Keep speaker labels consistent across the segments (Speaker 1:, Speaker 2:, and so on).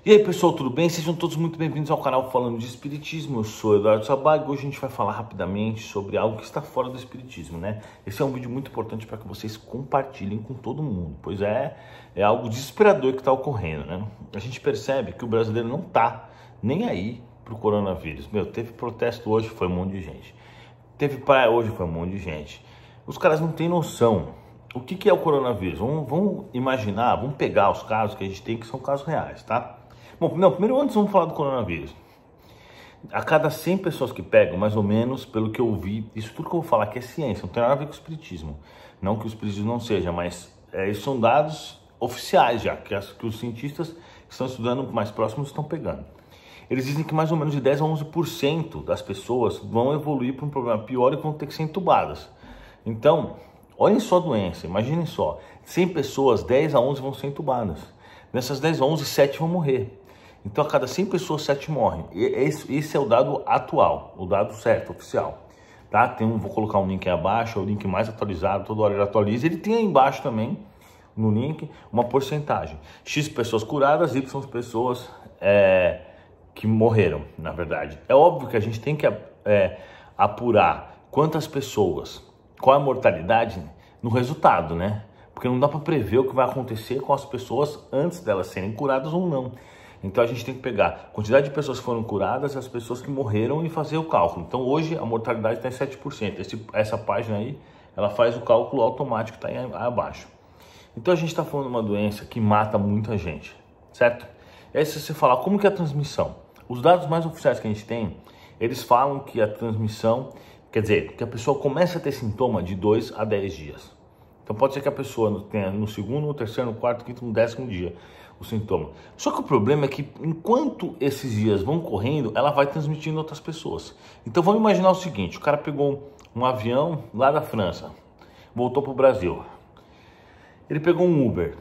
Speaker 1: E aí pessoal, tudo bem? Sejam todos muito bem-vindos ao canal Falando de Espiritismo. Eu sou Eduardo Sabag e hoje a gente vai falar rapidamente sobre algo que está fora do Espiritismo, né? Esse é um vídeo muito importante para que vocês compartilhem com todo mundo, pois é algo desesperador que está ocorrendo, né? A gente percebe que o brasileiro não está nem aí pro coronavírus. Teve protesto hoje, foi um monte de gente. Teve praia hoje, foi um monte de gente. Os caras não têm noção. O que é o coronavírus? Vamos imaginar, vamos pegar os casos que a gente tem, que são casos reais, tá? Bom, não, primeiro antes vamos falar do coronavírus. A cada 100 pessoas que pegam, mais ou menos, pelo que eu vi, isso tudo que eu vou falar aqui é ciência, não tem nada a ver com o espiritismo. Não que o espiritismo não seja, mas isso são dados oficiais já, que os cientistas que estão estudando mais próximos estão pegando. Eles dizem que mais ou menos de 10 a 11% das pessoas vão evoluir para um problema pior e vão ter que ser entubadas. Então, olhem só a doença, imaginem só, 100 pessoas, 10 a 11 vão ser entubadas. Nessas 10 a 11, 7 vão morrer. Então, a cada 100 pessoas, 7 morrem. Esse é o dado atual, o dado certo, oficial. Tá? Vou colocar um link aí abaixo, é o link mais atualizado, toda hora ele atualiza. Ele tem aí embaixo também, no link, uma porcentagem. X pessoas curadas, Y pessoas que morreram, na verdade. É óbvio que a gente tem que apurar quantas pessoas, qual é a mortalidade no resultado, né? Porque não dá para prever o que vai acontecer com as pessoas antes delas serem curadas ou não. Então a gente tem que pegar a quantidade de pessoas que foram curadas, as pessoas que morreram e fazer o cálculo. Então hoje a mortalidade está em 7%. Essa página aí, ela faz o cálculo automático, está aí abaixo. Então a gente está falando de uma doença que mata muita gente, certo? E aí se você falar como que é a transmissão, os dados mais oficiais que a gente tem, eles falam que a transmissão, quer dizer, que a pessoa começa a ter sintoma de 2 a 10 dias. Então pode ser que a pessoa tenha no segundo, no terceiro, no quarto, no quinto, no 10º dia o sintoma. Só que o problema é que enquanto esses dias vão correndo, ela vai transmitindo outras pessoas. Então vamos imaginar o seguinte, o cara pegou um avião lá da França, voltou para o Brasil. Ele pegou um Uber.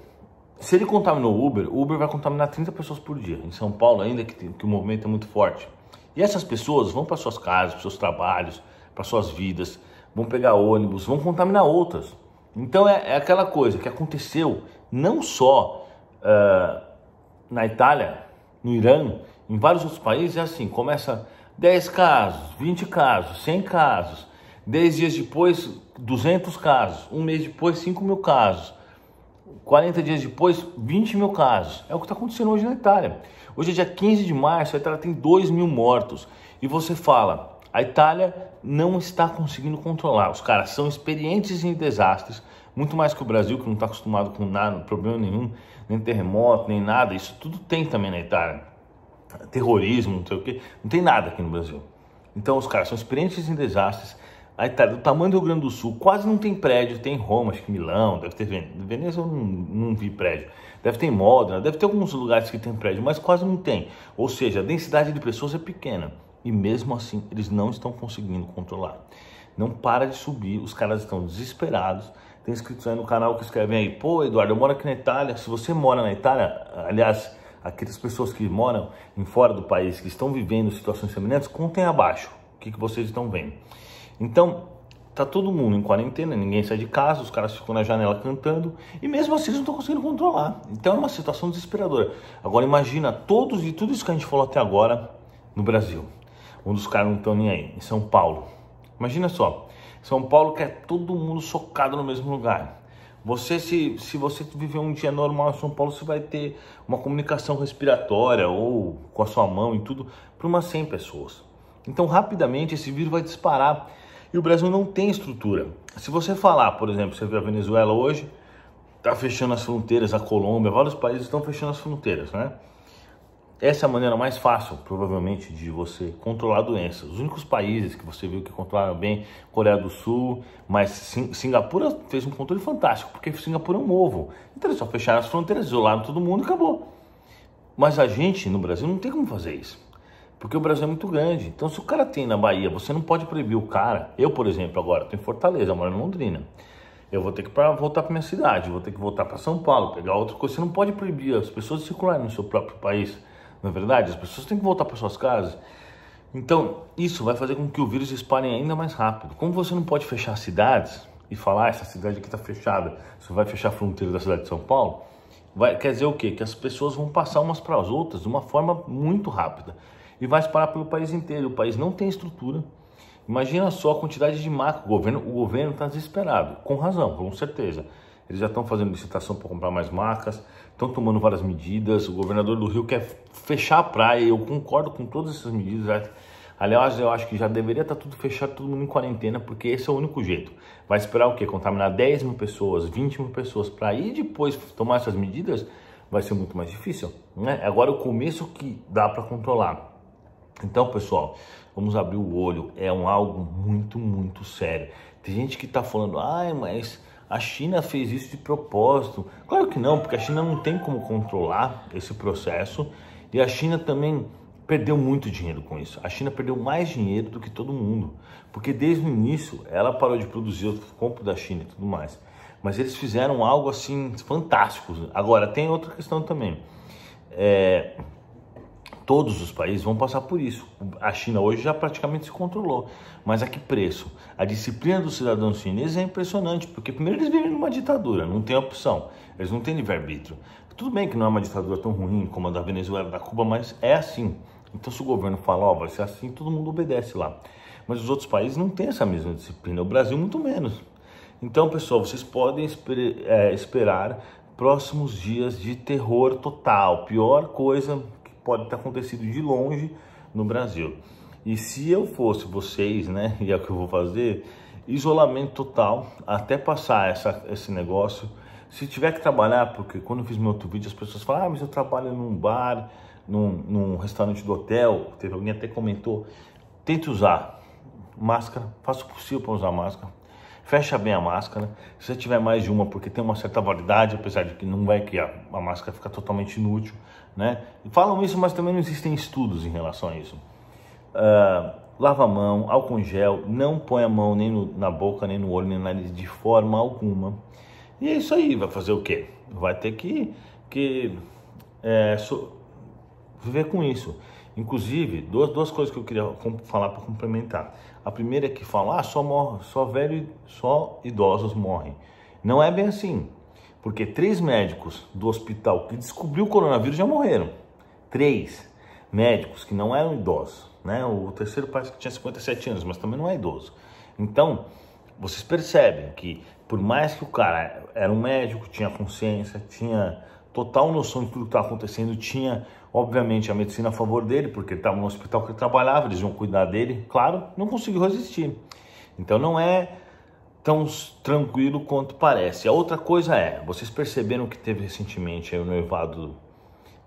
Speaker 1: Se ele contaminou o Uber vai contaminar 30 pessoas por dia. Em São Paulo ainda, que o movimento é muito forte. E essas pessoas vão para suas casas, para seus trabalhos, para suas vidas, vão pegar ônibus, vão contaminar outras. Então é aquela coisa que aconteceu não só na Itália, no Irã, em vários outros países, é assim, começa 10 casos, 20 casos, 100 casos, 10 dias depois 200 casos, um mês depois 5 mil casos, 40 dias depois 20 mil casos. É o que está acontecendo hoje na Itália. Hoje é dia 15 de março, a Itália tem 2 mil mortos. E você fala, a Itália não está conseguindo controlar. Os caras são experientes em desastres, muito mais que o Brasil, que não está acostumado com nada, problema nenhum, nem terremoto, nem nada. Isso tudo tem também na Itália. Terrorismo, não sei o quê. Não tem nada aqui no Brasil. Então os caras são experientes em desastres. A Itália, do tamanho do Rio Grande do Sul, quase não tem prédio. Tem Roma, acho que Milão, deve ter Veneza, eu não vi prédio. Deve ter Módena, deve ter alguns lugares que tem prédio, mas quase não tem. Ou seja, a densidade de pessoas é pequena. E mesmo assim, eles não estão conseguindo controlar. Não para de subir, os caras estão desesperados. Tem inscritos aí no canal que escrevem aí, pô, Eduardo, eu moro aqui na Itália. Se você mora na Itália, aliás, aquelas pessoas que moram em fora do país, que estão vivendo situações semelhantes, contem abaixo o que vocês estão vendo. Então, tá todo mundo em quarentena, ninguém sai de casa, os caras ficam na janela cantando, e mesmo assim eles não estão conseguindo controlar. Então é uma situação desesperadora. Agora imagina tudo isso que a gente falou até agora no Brasil, onde os caras não estão nem aí, em São Paulo. Imagina só, São Paulo quer todo mundo socado no mesmo lugar. Se você viver um dia normal em São Paulo, você vai ter uma comunicação respiratória ou com a sua mão e tudo para umas 100 pessoas. Então rapidamente esse vírus vai disparar e o Brasil não tem estrutura. Se você falar, por exemplo, você vê a Venezuela hoje, está fechando as fronteiras, a Colômbia, vários países estão fechando as fronteiras, né? Essa é a maneira mais fácil, provavelmente, de você controlar a doença. Os únicos países que você viu que controlaram bem, Coreia do Sul, mas Singapura fez um controle fantástico, porque Singapura é um ovo. Então eles só fecharam as fronteiras, isolaram todo mundo e acabou. Mas a gente, no Brasil, não tem como fazer isso. Porque o Brasil é muito grande. Então se o cara tem na Bahia, você não pode proibir o cara. Eu, por exemplo, agora estou em Fortaleza, moro em Londrina. Eu vou ter que voltar para minha cidade, vou ter que voltar para São Paulo, pegar outra coisa. Você não pode proibir as pessoas de circularem no seu próprio país. Não é verdade? As pessoas têm que voltar para suas casas. Então, isso vai fazer com que o vírus espalhe ainda mais rápido. Como você não pode fechar cidades e falar, essa cidade aqui está fechada, você vai fechar a fronteira da cidade de São Paulo, quer dizer o quê? Que as pessoas vão passar umas para as outras de uma forma muito rápida e vai espalhar pelo país inteiro. O país não tem estrutura. Imagina só a quantidade de máscara. O governo está desesperado, com razão, com certeza. Eles já estão fazendo licitação para comprar mais macas, estão tomando várias medidas. O governador do Rio quer fechar a praia. Eu concordo com todas essas medidas. Aliás, eu acho que já deveria estar tudo fechado, todo mundo em quarentena, porque esse é o único jeito. Vai esperar o quê? Contaminar 10 mil pessoas, 20 mil pessoas para ir depois tomar essas medidas? Vai ser muito mais difícil, né? Agora o começo que dá para controlar. Então, pessoal, vamos abrir o olho. É algo muito, muito sério. Tem gente que está falando, ai, mas a China fez isso de propósito. Claro que não, porque a China não tem como controlar esse processo e a China também perdeu muito dinheiro com isso. A China perdeu mais dinheiro do que todo mundo, porque desde o início ela parou de produzir o compro da China e tudo mais. Mas eles fizeram algo assim fantástico. Agora, tem outra questão também. Todos os países vão passar por isso. A China hoje já praticamente se controlou. Mas a que preço? A disciplina dos cidadãos chineses é impressionante, porque primeiro eles vivem numa ditadura, não tem opção. Eles não têm livre-arbítrio. Tudo bem que não é uma ditadura tão ruim como a da Venezuela, da Cuba, mas é assim. Então se o governo fala, ó, vai ser assim, todo mundo obedece lá. Mas os outros países não têm essa mesma disciplina, o Brasil muito menos. Então, pessoal, vocês podem esperar próximos dias de terror total. Pior coisa que pode ter acontecido de longe no Brasil. E se eu fosse vocês, né, e é o que eu vou fazer, isolamento total, até passar esse negócio. Se tiver que trabalhar, porque quando eu fiz meu outro vídeo, as pessoas falam, ah, mas eu trabalho num bar, num restaurante do hotel, teve alguém até comentou, tente usar máscara, faça o possível para usar máscara, fecha bem a máscara, se você tiver mais de uma, porque tem uma certa validade, apesar de que não vai que a máscara fica totalmente inútil, né? Falam isso, mas também não existem estudos em relação a isso. Lava a mão, álcool em gel, não põe a mão nem na boca, nem no olho, nem no nariz, de forma alguma. E é isso aí, vai fazer o quê? Vai ter que viver com isso. Inclusive, duas coisas que eu queria falar para complementar. A primeira é que falam, só idosos morrem. Não é bem assim, porque 3 médicos do hospital que descobriu o coronavírus já morreram. 3 médicos que não eram idosos, né? O terceiro parece que tinha 57 anos, mas também não é idoso. Então, vocês percebem que por mais que o cara era um médico, tinha consciência, tinha total noção de tudo que estava acontecendo, tinha, obviamente, a medicina a favor dele, porque ele estava no hospital que ele trabalhava, eles iam cuidar dele, claro, não conseguiu resistir. Então não é tão tranquilo quanto parece. A outra coisa vocês perceberam que teve recentemente aí o noivado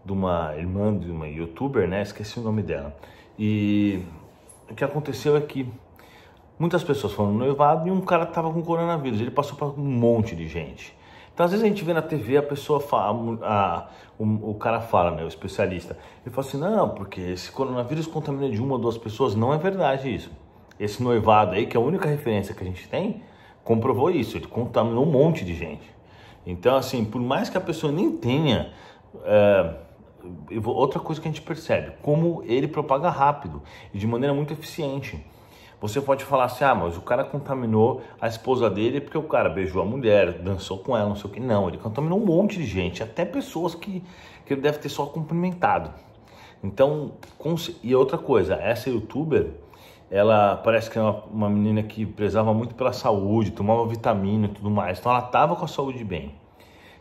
Speaker 1: de uma irmã de uma youtuber, né? Esqueci o nome dela. E o que aconteceu é que muitas pessoas foram no noivado e um cara estava com coronavírus, ele passou para um monte de gente. Então, às vezes a gente vê na TV, a pessoa fala, o cara fala, né, o especialista, ele fala assim, não, porque esse coronavírus contamina de 1 ou 2 pessoas. Não é verdade isso. Esse noivado aí, que é a única referência que a gente tem, comprovou isso, ele contaminou um monte de gente. Então, assim, por mais que a pessoa nem tenha, outra coisa que a gente percebe, como ele propaga rápido e de maneira muito eficiente. Você pode falar assim, mas o cara contaminou a esposa dele porque o cara beijou a mulher, dançou com ela, não sei o que. Não, ele contaminou um monte de gente, até pessoas que ele deve ter só cumprimentado. Então, e outra coisa, essa youtuber, ela parece que é uma menina que prezava muito pela saúde, tomava vitamina e tudo mais. Então, ela estava com a saúde bem.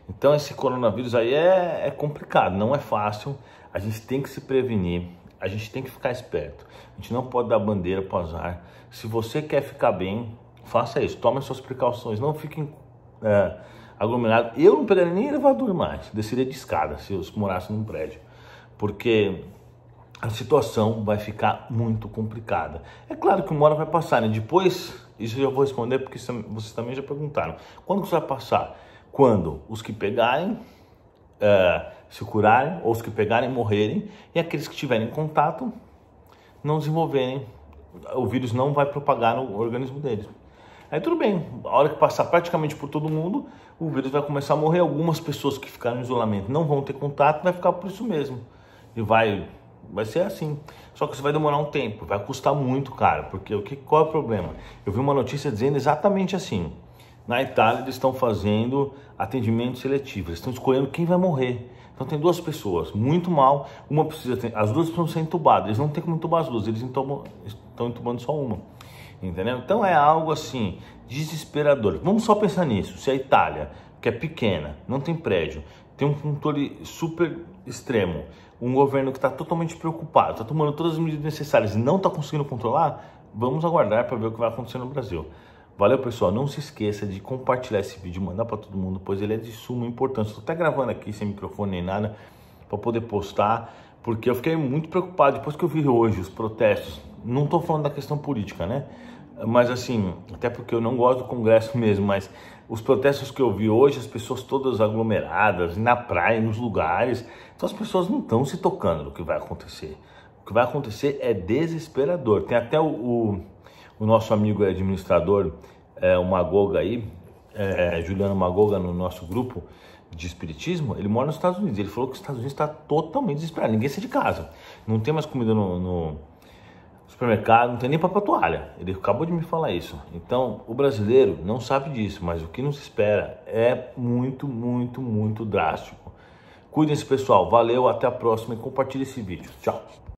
Speaker 1: Então, esse coronavírus aí é complicado, não é fácil. A gente tem que se prevenir. A gente tem que ficar esperto. A gente não pode dar bandeira para o azar. Se você quer ficar bem, faça isso. Tome as suas precauções. Não fiquem aglomerados. Eu não pegaria nem elevador mais. Desceria de escada se eu morasse num prédio. Porque a situação vai ficar muito complicada. É claro que uma hora vai passar, né? Depois, isso eu já vou responder porque vocês também já perguntaram. Quando que isso vai passar? Quando os que pegarem se curarem, ou os que pegarem morrerem, e aqueles que tiverem contato não desenvolverem, o vírus não vai propagar no organismo deles. Aí tudo bem, a hora que passar praticamente por todo mundo, o vírus vai começar a morrer. Algumas pessoas que ficaram em isolamento não vão ter contato, vai ficar por isso mesmo. E vai ser assim. Só que isso vai demorar um tempo, vai custar muito caro, porque qual é o problema? Eu vi uma notícia dizendo exatamente assim, Na Itália eles estão fazendo atendimento seletivo, eles estão escolhendo quem vai morrer. Então tem duas pessoas, muito mal, as duas precisam ser entubadas, eles não tem como entubar as duas, eles estão entubando só uma, entendeu? Então é algo assim, desesperador. Vamos só pensar nisso, se a Itália, que é pequena, não tem prédio, tem um controle super extremo, um governo que está totalmente preocupado, está tomando todas as medidas necessárias e não está conseguindo controlar, vamos aguardar para ver o que vai acontecer no Brasil. Valeu, pessoal, não se esqueça de compartilhar esse vídeo, mandar para todo mundo, pois ele é de suma importância. Estou até gravando aqui sem microfone nem nada para poder postar, porque eu fiquei muito preocupado depois que eu vi hoje os protestos. Não estou falando da questão política, né? Mas assim, até porque eu não gosto do Congresso mesmo, mas os protestos que eu vi hoje, as pessoas todas aglomeradas, na praia, nos lugares, então as pessoas não estão se tocando do que vai acontecer. O que vai acontecer é desesperador. Tem até o nosso amigo administrador, o Magoga aí, Juliano Magoga, no nosso grupo de espiritismo, ele mora nos Estados Unidos. Ele falou que os Estados Unidos está totalmente desesperado, ninguém sai de casa, não tem mais comida no supermercado, não tem nem papel toalha. Ele acabou de me falar isso. Então o brasileiro não sabe disso, mas o que nos espera é muito, muito, muito drástico. Cuidem-se, pessoal, valeu, até a próxima e compartilhe esse vídeo. Tchau!